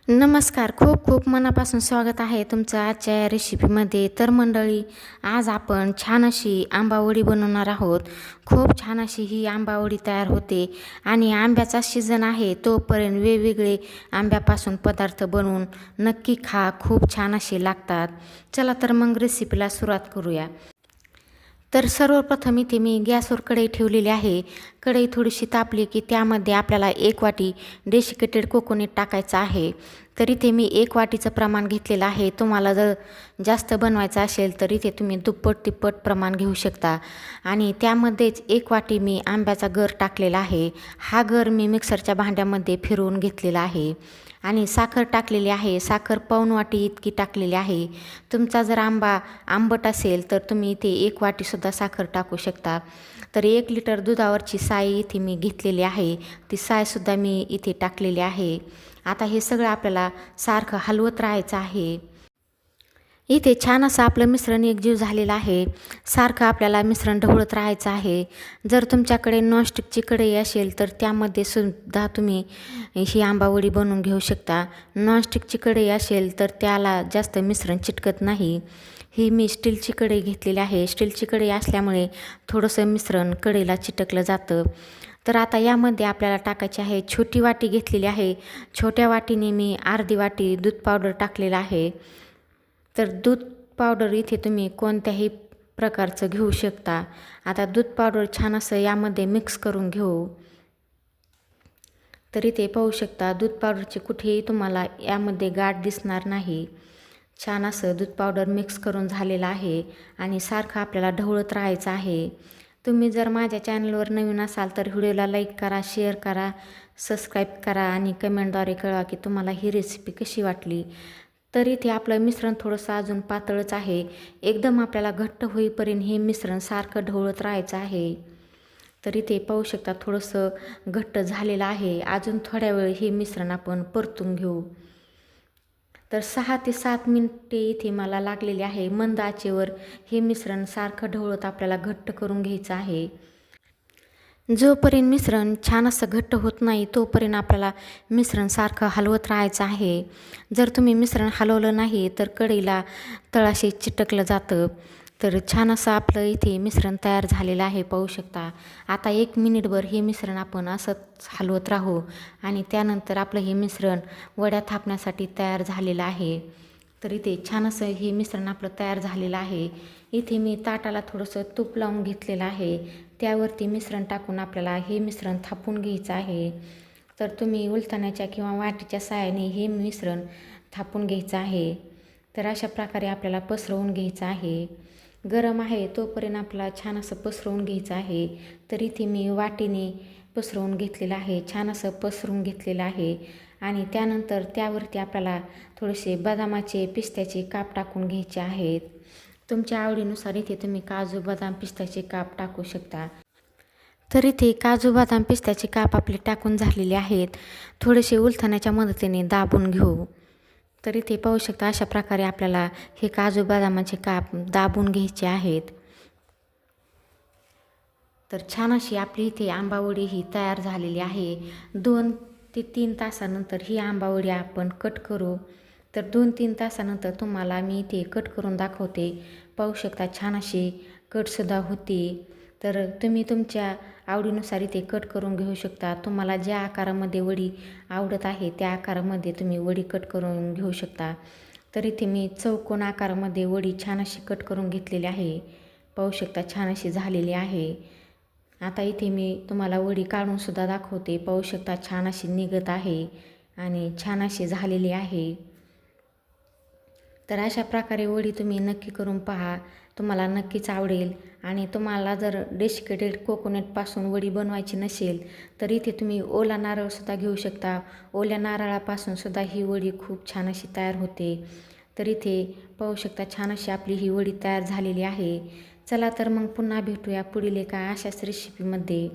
नमस्कार. खूप खूप मनापासून स्वागत आहे तुमचं आजच्या या रेसिपीमध्ये. तर मंडळी, आज आपण छान अशी आंबावडी बनवणार आहोत. खूप छान अशी ही आंबावडी तयार होते आणि आंब्याचा सीझन आहे तोपर्यंत वेगवेगळे आंब्यापासून पदार्थ बनवून नक्की खा. खूप छान असे लागतात. चला तर मग रेसिपीला सुरुवात करूया. तर सर्वप्रथम इथे मी गॅसवर कढई ठेवलेली आहे. कढई थोडीशी तापली की त्यामध्ये आपल्याला 1 वाटी डेसिकेटेड कोकोनट टाकायचं आहे. तर इथे मी 1 वाटीचं प्रमाण घेतलेलं आहे. तुम्हाला जर जास्त बनवायचं असेल तर इथे तुम्ही दुप्पट तिप्पट प्रमाण घेऊ शकता. आणि त्यामध्येच 1 वाटी मी आंब्याचा गर टाकलेला आहे. हा गर मी मिक्सरच्या भांड्यामध्ये फिरवून घेतलेला आहे. आणि साखर टाकलेली आहे. साखर पाऊण वाटी इतकी टाकलेली आहे. तुमचा जर आंबा आंबट असेल तर तुम्ही इथे 1 वाटीसुद्धा साखर टाकू शकता. तर 1 लिटर दुधावरची साय इथे मी घेतलेली आहे. ती सायसुद्धा मी इथे टाकलेली आहे. आता हे सगळं आपल्याला सारखं हलवत राहायचं आहे. इथे छान असं आपलं मिश्रण एकजीव झालेलं आहे. सारखं आपल्याला मिश्रण ढवळत राहायचं आहे. जर तुमच्याकडे नॉनस्टिकची कढई असेल तर त्यामध्ये सुद्धा तुम्ही ही आंबावडी बनवून घेऊ शकता. नॉनस्टिकची कढई असेल तर त्याला जास्त मिश्रण चिटकत नाही. ही मी स्टीलची कढई घेतलेली आहे. स्टीलची कढई असल्यामुळे थोडंसं मिश्रण कढईला चिटकलं जातं. तर आता यामध्ये आपल्याला टाकायची आहे. छोटी वाटी घेतलेली आहे. छोट्या वाटीने मी अर्धी वाटी दूध पावडर टाकलेलं आहे. तर दूध पावडर इथे तुम्ही कोणत्याही प्रकारचं घेऊ शकता. आता दूध पावडर छान असं यामध्ये मिक्स करून घेऊ. तर इथे पाहू शकता दूध पावडरचे कुठेही तुम्हाला यामध्ये गाठ दिसणार नाही. छान असं दूध पावडर मिक्स करून झालेलं आहे आणि सारखं आपल्याला ढवळत राहायचं आहे. तुम्ही जर माझ्या चॅनलवर नवीन असाल तर व्हिडिओला लाईक करा, शेअर करा, सबस्क्राईब करा आणि कमेंटद्वारे कळवा की तुम्हाला ही रेसिपी कशी वाटली. तर इथे आपलं मिश्रण थोडंसं अजून पातळच आहे. एकदम आपल्याला घट्ट होईपर्यंत हे मिश्रण सारखं ढवळत राहायचं आहे. तर इथे पाहू शकता थोडंसं घट्ट झालेलं आहे. अजून थोड्या वेळ हे मिश्रण आपण परतून घेऊ. तर 6 ते 7 मिनिटे इथे मला लागलेली आहे. मंद आचेवर हे मिश्रण सारखं ढवळत आपल्याला घट्ट करून घ्यायचं आहे. जोपर्यंत मिश्रण छान असं घट्ट होत नाही तोपर्यंत आपल्याला मिश्रण सारखं हलवत राहायचं आहे. जर तुम्ही मिश्रण हलवलं नाही तर कढईला तळाशी चिटकलं जातं. तर छान असं आपलं इथे मिश्रण तयार झालेलं आहे पाहू शकता. आता 1 मिनिटभर हे मिश्रण आपण असंच हलवत राहू आणि त्यानंतर आपलं हे मिश्रण वड्या थापण्यासाठी तयार झालेलं आहे. तर इथे छान असं हे मिश्रण आपलं तयार झालेलं आहे. इथे मी ताटाला थोडंसं तूप लावून घेतलेलं आहे. त्यावरती मिश्रण टाकून आपल्याला हे मिश्रण थापून घ्यायचं आहे. तर तुम्ही उलथण्याच्या किंवा वाटीच्या साहाय्याने हे मिश्रण थापून घ्यायचं आहे. तर अशा प्रकारे आपल्याला पसरवून घ्यायचं आहे. गरम आहे तोपर्यंत आपल्याला छान असं पसरवून घ्यायचं आहे. तर इथे मी वाटीने पसरवून घेतलेलं आहे. छान असं पसरवून घेतलेलं आहे आणि त्यानंतर त्यावरती आपल्याला थोडेसे बदामाचे, पिस्त्याचे काप टाकून घ्यायचे आहेत. तुमच्या आवडीनुसार इथे तुम्ही काजू, बदाम, पिस्त्याचे काप टाकू शकता. तर इथे काजू, बदाम, पिस्त्याचे काप आपले टाकून झालेले आहेत. थोडेसे उलथण्याच्या मदतीने दाबून घेऊ. तर इथे पाहू शकता अशा प्रकारे आपल्याला हे काजू, बदामाचे काप दाबून घ्यायचे आहेत. तर छान अशी आपली इथे आंबावडी ही तयार झालेली आहे. 2 ते 3 तासानंतर ही आंबावडी आपण कट करू. तर 2-3 तासानंतर तुम्हाला मी इथे कट करून दाखवते. पाहू शकता छान अशी कटसुद्धा होती. तर तुम्ही तुमच्या आवडीनुसार इथे कट करून घेऊ शकता. तुम्हाला ज्या आकारामध्ये वडी आवडत आहे त्या आकारामध्ये तुम्ही वडी कट करून घेऊ शकता. तर इथे मी चौकोन आकारामध्ये वडी छान अशी कट करून घेतलेली आहे. पाहू शकता छान अशी झालेली आहे. आता इथे मी तुम्हाला वडी काढूनसुद्धा दाखवते. पाहू शकता छान अशी निघत आहे आणि छान अशी झालेली आहे. तर अशा प्रकारे वडी तुम्ही नक्की करून पहा. तुम्हाला नक्कीच आवडेल. आणि तुम्हाला जर डेसिकेटेड कोकोनटपासून वडी बनवायची नसेल तर इथे तुम्ही ओला नारळसुद्धा घेऊ शकता. ओल्या नारळापासूनसुद्धा ही वडी खूप छान अशी तयार होते. तर इथे पाहू शकता छान अशी आपली ही वडी तयार झालेली आहे. चला तर मग पुन्हा भेटूया पुढील एका अशाच रेसिपीमध्ये.